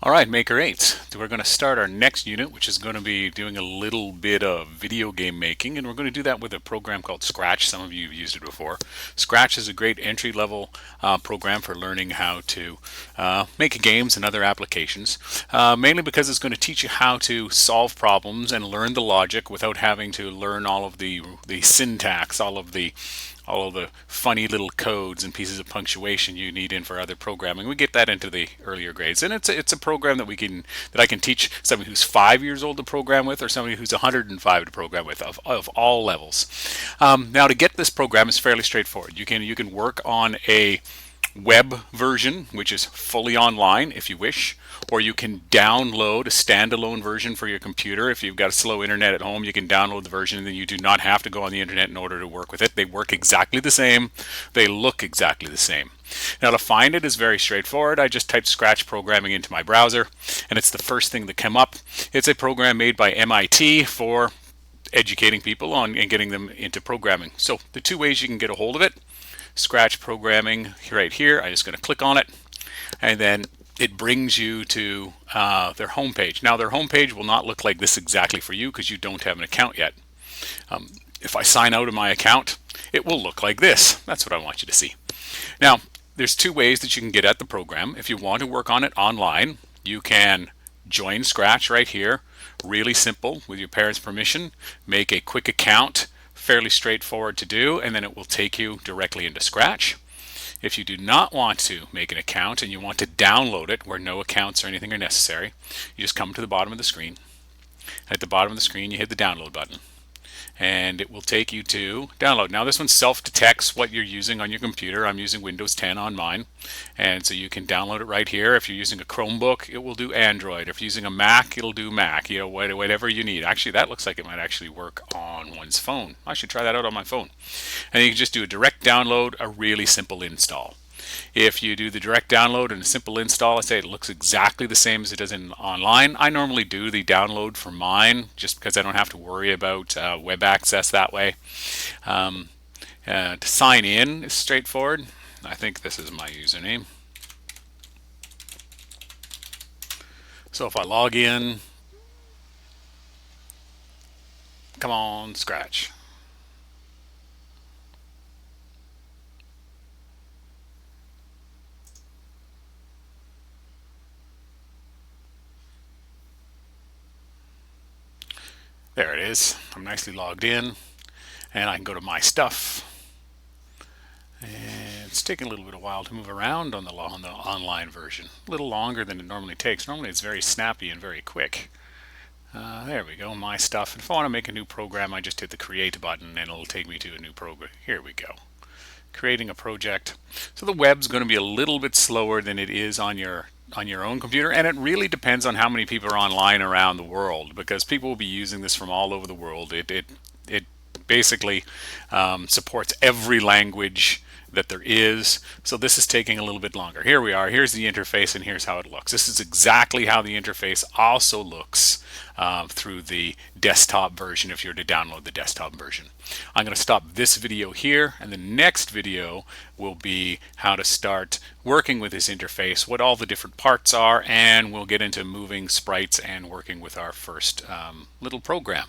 All right, Maker 8. We're going to start our next unit, which is going to be doing a little bit of video game making, and we're going to do that with a program called Scratch. Some of you have used it before. Scratch is a great entry-level program for learning how to make games and other applications, mainly because it's going to teach you how to solve problems and learn the logic without having to learn all of the syntax, all of the funny little codes and pieces of punctuation you need in for other programming. We get that into the earlier grades, and it's a program that I can teach somebody who's 5 years old to program with, or somebody who's 105 to program with, of all levels. Now, to get this program is fairly straightforward. You can work on a web version, which is fully online if you wish, or you can download a standalone version for your computer. If you've got a slow internet at home, you can download the version, and then you do not have to go on the internet in order to work with it. They work exactly the same. They look exactly the same. Now, to find it is very straightforward. I just typed Scratch programming into my browser, and it's the first thing that came up. It's a program made by MIT for educating people on and getting them into programming. So the two ways you can get a hold of it: Scratch programming right here. I'm just going to click on it, and then it brings you to their homepage. Now, their homepage will not look like this exactly for you because you don't have an account yet. If I sign out of my account, it will look like this. That's what I want you to see. Now, there's two ways that you can get at the program. If you want to work on it online, you can join Scratch right here. Really simple, with your parents' permission. Make a quick account, fairly straightforward to do, and then it will take you directly into Scratch. If you do not want to make an account and you want to download it where no accounts or anything are necessary, you just come to the bottom of the screen. At the bottom of the screen, you hit the download button, and it will take you to download. Now, this one self-detects what you're using on your computer. I'm using Windows 10 on mine, and so you can download it right here. If you're using a Chromebook, it will do Android. If you're using a Mac, it'll do Mac. You know, whatever you need. Actually, that looks like it might actually work on one's phone. I should try that out on my phone. And you can just do a direct download, a really simple install. If you do the direct download and a simple install, I say it looks exactly the same as it does in online. I normally do the download for mine just because I don't have to worry about web access that way. To sign in is straightforward. I think this is my username. So if I log in, come on, Scratch. There it is. I'm nicely logged in, and I can go to my stuff. And it's taking a little bit of a while to move around on the online version. A little longer than it normally takes. Normally it's very snappy and very quick. There we go, my stuff. And if I want to make a new program, I just hit the create button and it'll take me to a new program. Here we go. Creating a project. So the web's going to be a little bit slower than it is on your own computer, and it really depends on how many people are online around the world, because people will be using this from all over the world. It basically supports every language that there is. So this is taking a little bit longer. Here we are. Here's the interface, and here's how it looks. This is exactly how the interface also looks through the desktop version if you're to download the desktop version. I'm going to stop this video here, and the next video will be how to start working with this interface, what all the different parts are, and we'll get into moving sprites and working with our first little program.